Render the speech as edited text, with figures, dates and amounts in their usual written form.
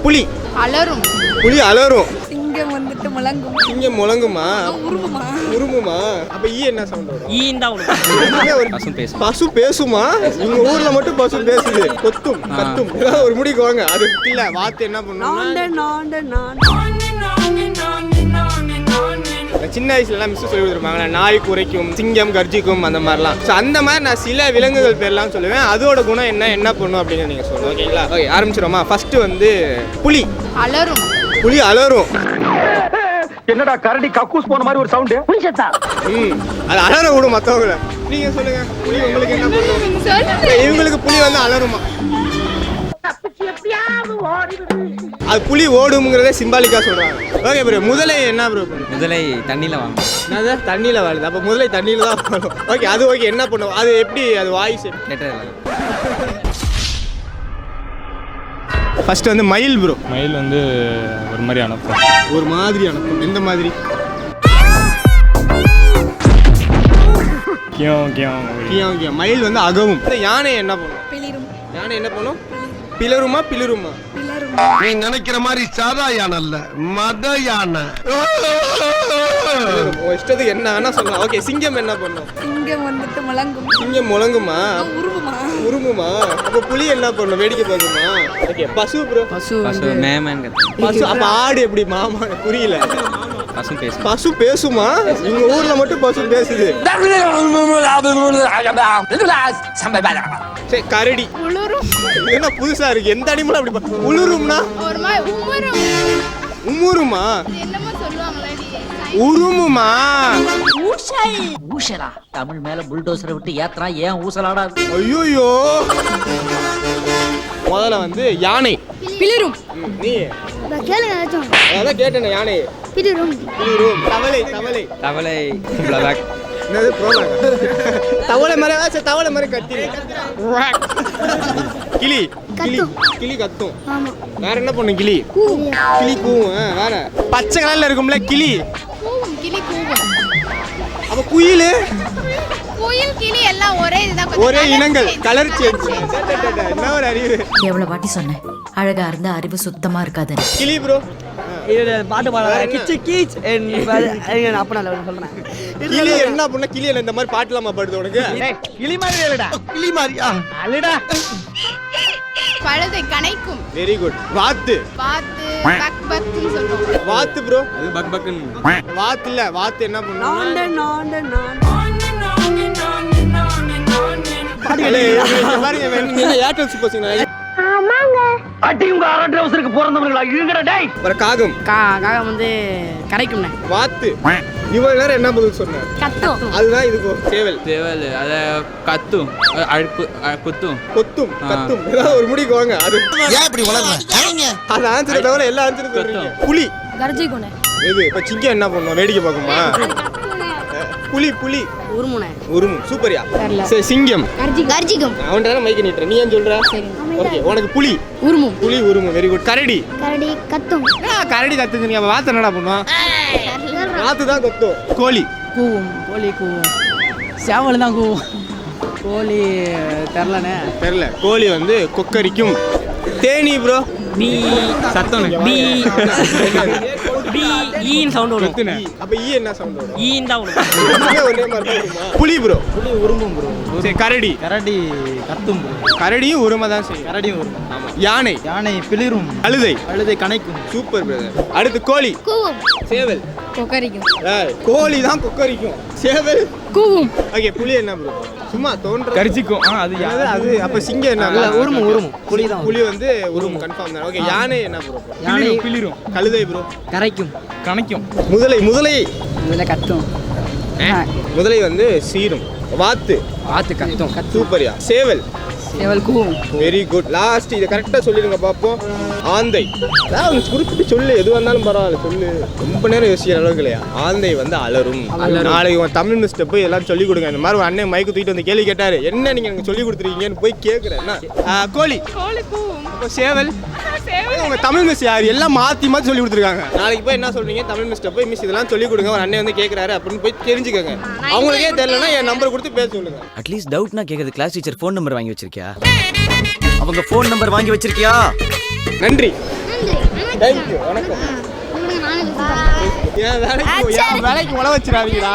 புலி அலரும். புலி அலரும். சிங்கம் வந்துட்டு முழங்கும். சிங்கம் முழங்குமா? உருமுமா? உருமுமா? அப்ப ஈ என்ன சவுண்ட் வரும்? ஈன் தான் வரும். பசு பேசும். பசு பேசுமா? உங்க ஊர்ல மட்டும் பசு பேசுது. கொத்தும் கத்தும். ஏதாவது ஒரு முடிக்கு வாங்க. அது இல்ல வாத்து என்ன பண்ணும்? சின்ன வயசுல எல்லாம் மிஸ் சொல்லி கொடுத்துருப்பாங்க, நாய் குறைக்கும், சிங்கம் கர்ஜிக்கும், அந்த மாதிரிலாம். ஸோ அந்த மாதிரி நான் சில விலங்குகள் பேர்லாம் சொல்லுவேன். அதோட குணம் என்ன பண்ணும் அப்படின்னு நீங்க சொல்லுங்க. ஓகேங்களா? ஓகே, ஆரம்பிச்சிரோமா? ஃபர்ஸ்ட் வந்து புலி அலரும். புலி அலரும். என்னடா கரடி கக்கூஸ் போன மாதிரி ஒரு சவுண்ட். அது அலற விடும் மற்றவங்களை. நீங்க சொல்லுங்க, புலி உங்களுக்கு என்ன பண்ணும்? இவங்களுக்கு புலி வந்து அலருமா? அது புலி ஓடுங்கிறதே சிம்பாலிக்கா சொல்றாங்க. ஓகே ப்ரோ, முதலை என்ன ப்ரோ பண்ணும்? முதலை தண்ணியில் வாங்க. என்னது தண்ணியில் வாழுது? அப்போ முதலை தண்ணியில் தான் வாழும். ஓகே, அது ஓகே. என்ன பண்ணும் அது? எப்படி அது வாய்ஸ்? ஃபர்ஸ்ட் வந்து மயில் ப்ரோ. மயில் வந்து ஒரு மாதிரி அனுப்பும். ஒரு மாதிரி அனுப்பும். எந்த மாதிரி? மயில் வந்து அகவும். யானை என்ன பண்ணும்? பிளிரும். யானை என்ன பண்ணும்? பிளருமா? பிளிருமா? நீ நினைக்கிற மாதிரி சாதா யானை இல்ல, மத யானை. இஷ்டத்துக்கு என்ன வேணா சொல்லலாம். ஓகே, சிங்கம் என்ன பண்ணும்? சிங்கம் வந்துட்டு முழங்கும். சிங்கம் முழங்குமா? உருமுமா? உருமுமா? அப்ப புலி என்ன பண்ணும்? வேடிக்கை பார்க்குமா? ஓகே, பசு ப்ரோ. பசு மேமன். பசு. அப்ப ஆடு எப்படி மாமா? புரியல. பசு பேசும். பசு பேசுமா? உங்க ஊர்ல மட்டும் பசு பேசுது. சரி, கரடி உளுரும். என்ன புதுசா இருக்கு? எந்த அனிமலும் அப்படி உளுரும்னா? ஒரு மாதிரி உமரும். உமுருமா? என்னமோ சொல்லுவாங்களே. உருமுமா? ஊசலா தமிழ் மேல புல்டோசரை விட்டு ஏத்துறா, ஏன் ஊசலாடா? ஐயோ, முதல்ல வந்து யானை பிளிரும். நீ அதான் கேட்டேன். யானை பிளிரும். தவளை தவளை தவளை பிளாக். என்னது தவளை மாதிரி? தவளை மாதிரி கத்தி. கிளி கிளி கிளி கத்தும். வேற என்ன பண்ணும் கிளி? கிளி கூவும். வேற பச்சை கலர்ல இருக்கும்ல கிளி. கூவும். கிளி கூவும். அப்ப குயில் கோயில் கிளி எல்லாம் ஒரே இதுதான். ஒரே இனங்கள். Colour change. என்ன ஒரு அறிவு. எவ்வளவு வாட்டி சொன்னேன், அழகா இருந்த அறிவு சுத்தமா இருக்காது. கிளி ப்ரோ. இது பாட்டு பாடுறாங்க. கிச்சு கீச் அப்ப நான் சொல்றேன். கிளி என்ன பண்ண? கிளி இந்த மாதிரி பாட்டுலாமா பாடுது உனக்கு? கிளி மாதிரி இல்லடா. கிளி மாதிரியா? அல்லடா. பழுதை கணைக்கும். Very good. வாத்து. வாத்து பக் பக்னு சொல்றோம். வாத்து ப்ரோ. அது பக் பக்னு. வாத்து இல்ல. வாத்து என்ன பண்ணும்? பாருங்க, நீங்க ஏர்டெல் சூப்பர் சிங்கர். அடியுங்க அரண்டை அவசருக்கு போறந்தவங்களா இருங்கடா டேய். ஒரு காகம். காகம் வந்து கரைக்கும்ண்ணே. வாத்து. இவ்வளவு நேரம் என்ன பதில் சொன்னேன்? கத்தும். அதுதான் இதுக்கு சேவல். சேவல் அத கத்தும். குத்தும். கொத்தும் கத்தும். ஏதாவது ஒரு முடிக்கு வாங்க. அது ஏன் இப்படி வளர்றீங்க? அது ஆன்சர் தவிர எல்லா ஆன்சரும் சொல்றீங்க. புலி கர்ஜிக்குனே. எது? இப்ப சிங்கம் என்ன பண்ணும்? வேடிக்கை பார்க்குமா? புலி புலி உருமுனே. உருமு. சூப்பரியா. சரி, சிங்கம் கர்ஜிக்கும். அவன்கிட்ட தானே மைக்க நீட்டுற. நீ ஏன் சொல்ற? ஓகே, உனக்கு புலி உருமும். புலி உருமு. Very good. கரடி கத்தும். கரடி கத்துங்க. அப்ப வாத்து என்னடா பண்ணுவான்? வாத்து தான் கத்தும். கோழி கூவும். கோழி கூவும். சேவல் தான் கூவும். கோழி தெரிலண்ணே. தெரியல. கோழி வந்து கொக்கரிக்கும். தேனி ப்ரோ. பீ சத்தம். பீ பீ ஈன் சவுண்ட் வரும். அப்ப ஈ என்ன சவுண்ட் வரும்? ஈன் தான் வரும். ஒரே மாதிரி இருக்குமா? புலி ப்ரோ. புலி உரும்பும் ப்ரோ. சரி, கரடி. கரடி கத்தும் ப்ரோ. கரடியும் உருமை தான் செய்யும். கரடியும் உரும்பும். ஆமா. யானை. யானை பிளிரும். கழுதை. கழுதை கணைக்கும். Super brother. அடுத்து கோழி. கூவும். சேவல். கொக்கரிக்கும். கோழி தான் கொக்கரிக்கும். சேவல் கூவும். ஓகே, புலி என்ன ப்ரோ? சும்மா தோன்ற கரிச்சிக்கும். அது அது அப்ப சிங்கம் என்ன? உருமும் உருமும். புலி தான். புலி வந்து உருமும். கன்ஃபார்ம் தான். ஓகே, யானை என்ன ப்ரோ? யானை பிளிரும். கழுதை ப்ரோ. கரைக்கும். கணைக்கும். முதலை. முதலை இதில் கத்தும். முதலை வந்து சீரும். வாத்து. வாத்து கத்தும். சூப்பரியா. சேவல். சேவல் கூவும். Very good. லாஸ்ட் இதை கரெக்டாக சொல்லிடுங்க பார்ப்போம். ஆந்தை. அதாவது குறிப்பிட்டு சொல்லு, எது வந்தாலும் பரவாயில்ல சொல்லு. ரொம்ப நேரம் யோசிக்கிற அளவுக்கு இல்லையா? ஆந்தை வந்து அலரும். நாளைக்கு உன் தமிழ் மிஸ்டர் போய் எல்லாம் சொல்லிக் கொடுங்க. இந்த மாதிரி ஒரு அண்ணன் மைக்கு தூக்கிட்டு வந்து கேள்வி கேட்டாரு, என்ன நீங்க எனக்கு சொல்லி கொடுத்துருக்கீங்கன்னு போய் கேட்குறேன். கோழி. அப்போ சேவல். உங்க தமிழ் மிஸ் யார்? எல்லாம் மாற்றி மாற்றி சொல்லி கொடுத்துருக்காங்க. நாளைக்கு போய் என்ன சொல்றீங்க? தமிழ் மிஸ்டர் போய் மிஸ் இதெல்லாம் சொல்லி கொடுங்க, ஒரு அண்ணன் வந்து கேட்குறாரு அப்படின்னு போய் தெரிஞ்சுக்கோங்க. அவங்களுக்கே தெரியலன்னா என் நம்பர் கொடுத்து பேச சொல்லுங்க. அட்லீஸ்ட் டவுட்னா கேட்கறது கிளாஸ் டீச்சர் ஃபோன் நம்பர் வாங்கி வச்சிருக்கியா? அவங்க ஃபோன் நம்பர் வாங்கி வச்சிருக்கியா? நன்றி. தேங்க்யூ. வணக்கம். என் வேலைக்கு உழ வச்சிடாதீங்கடா.